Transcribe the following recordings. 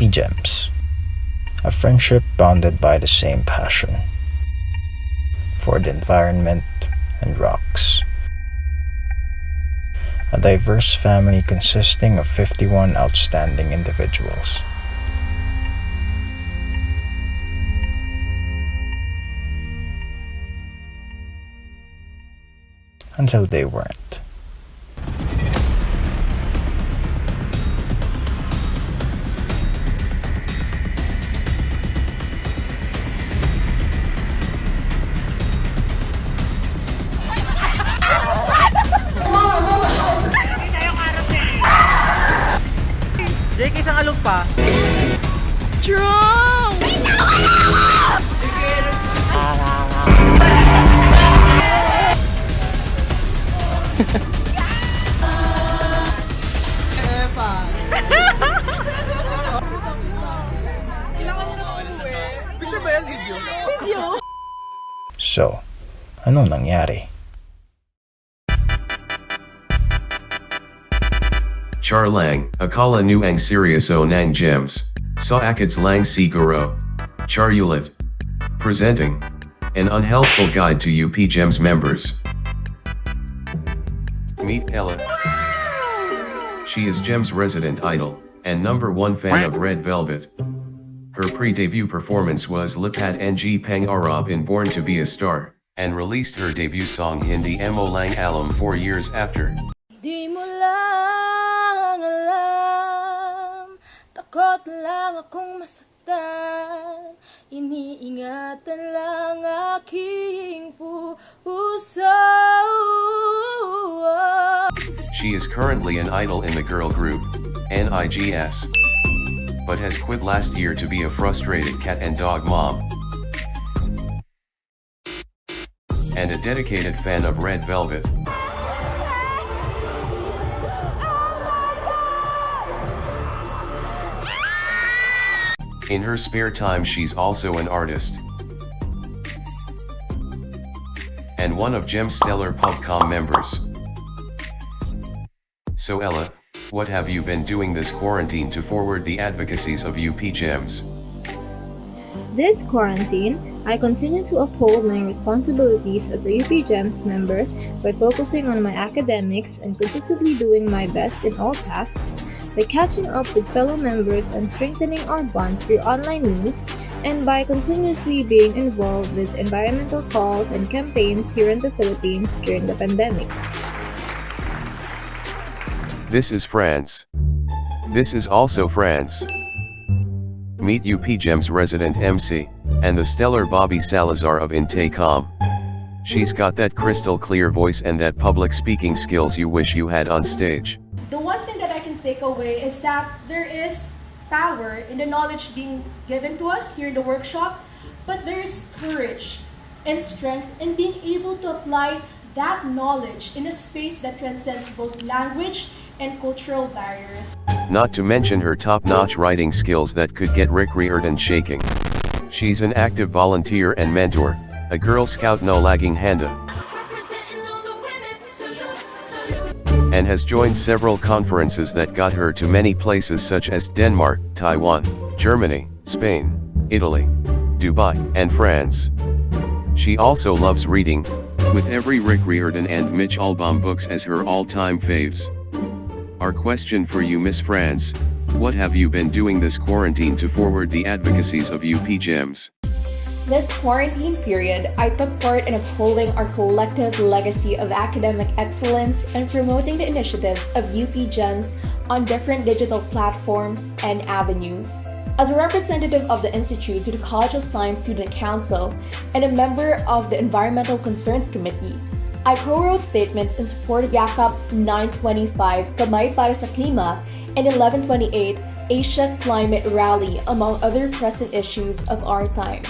GeMS, a friendship bounded by the same passion for the environment and rocks. A diverse family consisting of 51 outstanding individuals. Until they weren't. JK, isang alog pa. Strong! So, anong nangyari? Char lang, akala nu ang seryoso ng GeMS, sa akits lang siguro. Char ulit. Presenting an unhelpful guide to UP GeMS members. Meet Ella. She is GeMS resident idol, and #1 fan of Red Velvet. Her pre-debut performance was Lipat ng Pangarap in Born to be a Star, and released her debut song Hindi Mo Lang Alam 4 years after. Di mo lang alam, takot lang akong masaktan, iniingatan lang aking puso. She is currently an idol in the girl group, NIGS, but has quit last year to be a frustrated cat and dog mom, and a dedicated fan of Red Velvet. In her spare time she's also an artist, and one of GeMS stellar Pubcom members. So Ella, what have you been doing this quarantine to forward the advocacies of UP GeMS? This quarantine, I continue to uphold my responsibilities as a UP GeMS member by focusing on my academics and consistently doing my best in all tasks, by catching up with fellow members and strengthening our bond through online means, and by continuously being involved with environmental calls and campaigns here in the Philippines during the pandemic. This is France. This is also France. Meet UP GeMS resident MC, and the stellar Bobby Salazar of Intaycom. She's got that crystal clear voice and that public speaking skills you wish you had on stage. The one thing that I can take away is that there is power in the knowledge being given to us here in the workshop, but there is courage and strength in being able to apply that knowledge in a space that transcends both language and cultural barriers. Not to mention her top-notch writing skills that could get Rick Riordan shaking. She's an active volunteer and mentor, a Girl Scout no lagging handa, and has joined several conferences that got her to many places such as Denmark, Taiwan, Germany, Spain, Italy, Dubai, and France. She also loves reading, with every Rick Riordan and Mitch Albom books as her all-time faves. Our question for you, Miss France, what have you been doing this quarantine to forward the advocacies of UP GeMS? This quarantine period, I took part in upholding our collective legacy of academic excellence and promoting the initiatives of UP GeMS on different digital platforms and avenues. As a representative of the Institute to the College of Science Student Council and a member of the Environmental Concerns Committee, I co-wrote statements in support of Yakap 925 Kamay para sa Klima and 1128 Asia Climate Rally, among other pressing issues of our time.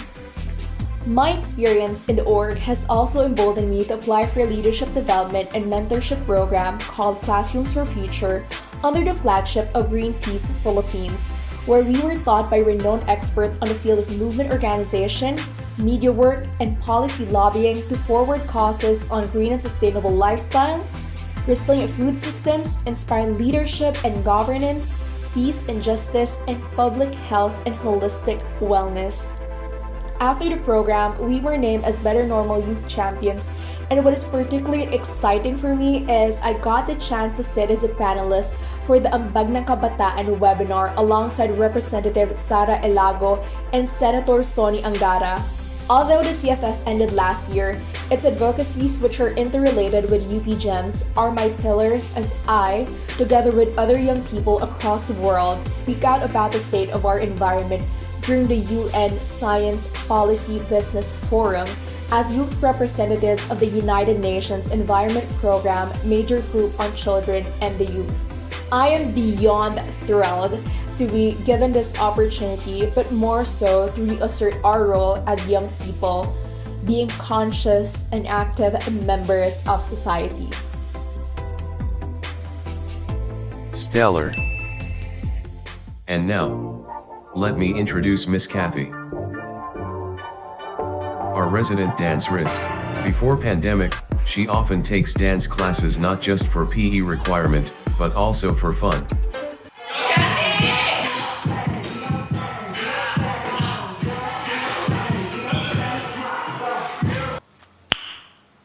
My experience in the org has also emboldened me to apply for a leadership development and mentorship program called Classrooms for Future under the flagship of Greenpeace Philippines, where we were taught by renowned experts on the field of movement organization, media work, and policy lobbying to forward causes on green and sustainable lifestyle, resilient food systems, inspiring leadership and governance, peace and justice, and public health and holistic wellness. After the program, we were named as Better Normal Youth Champions, and what is particularly exciting for me is I got the chance to sit as a panelist for the Ambag ng Kabataan webinar alongside Representative Sara Elago and Senator Sonny Angara. Although the CFF ended last year, its advocacies, which are interrelated with UP GeMS, are my pillars as I, together with other young people across the world, speak out about the state of our environment during the UN Science Policy Business Forum as youth representatives of the United Nations Environment Program Major Group on Children and the Youth. I am beyond thrilled to be given this opportunity, but more so to reassert our role as young people, being conscious and active members of society. Stellar. And now, let me introduce Miss Kathy, our resident dance risk. Before pandemic, she often takes dance classes not just for PE requirement, but also for fun.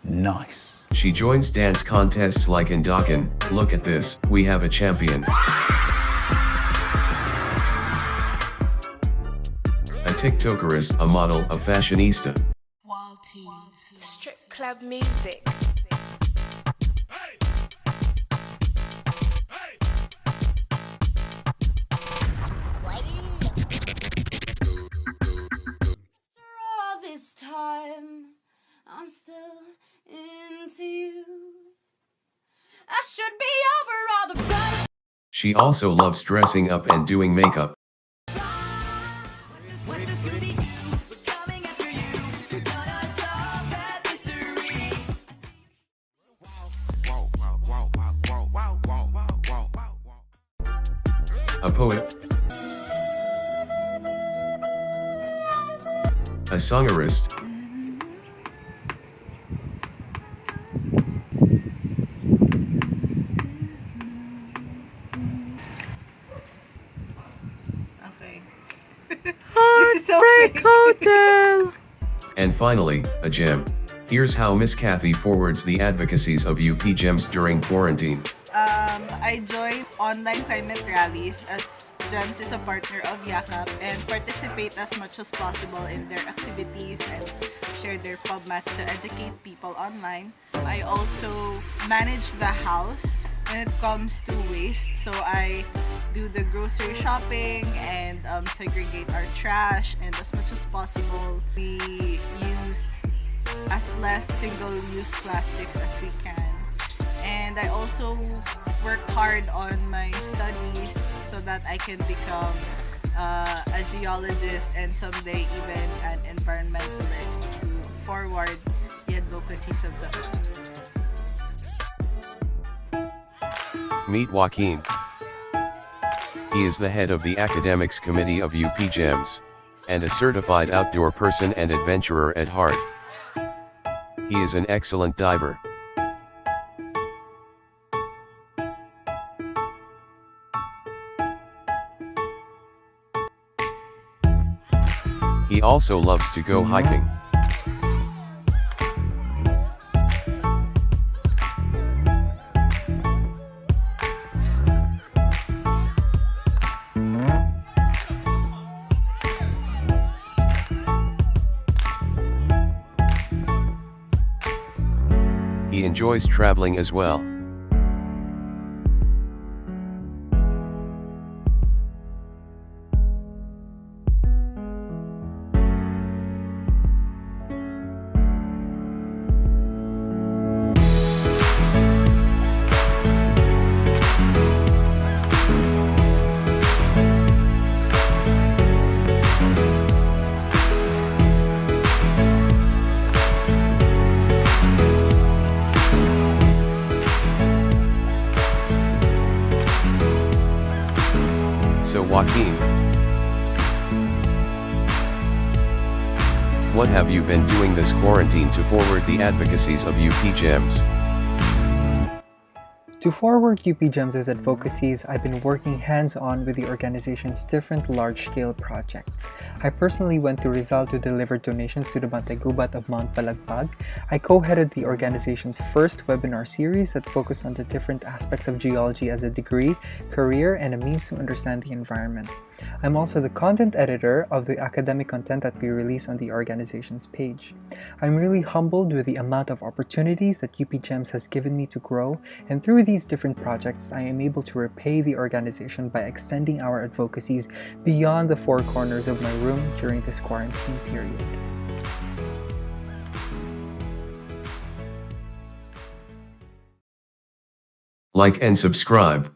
Nice. She joins dance contests like in Joaquin. Look at this, we have a champion. A TikTokerist, a model, a fashionista. Strip club music. After all this time, I'm still into you. I should be over all the running. She also loves dressing up and doing makeup. A poet, a songerist, Okay. This is so fake. Hotel. and finally, a gem. Here's how Miss Kathy forwards the advocacies of UP GeMS during quarantine. I joined online climate rallies as GeMS is a partner of YAKAP and participate as much as possible in their activities and share their PubMats to educate people online. I also manage the house when it comes to waste, so I do the grocery shopping and segregate our trash, and as much as possible we use as less single-use plastics as we can. And I also work hard on my studies so that I can become a geologist and someday even an environmentalist to forward the advocacies of the earth. Meet Joaquin. He is the head of the academics committee of UP GeMS, and a certified outdoor person and adventurer at heart. He is an excellent diver. He also loves to go hiking. He enjoys traveling as well. So Joaquin, what have you been doing this quarantine to forward the advocacies of UP GeMS? To forward UP GeMS' advocacies, I've been working hands-on with the organization's different large-scale projects. I personally went to Rizal to deliver donations to the Bantegubat of Mount Palagpag. I co-headed the organization's first webinar series that focused on the different aspects of geology as a degree, career, and a means to understand the environment. I'm also the content editor of the academic content that we release on the organization's page. I'm really humbled with the amount of opportunities that UP GeMS has given me to grow, and through these different projects, I am able to repay the organization by extending our advocacies beyond the four corners of my room during this quarantine period. Like and subscribe.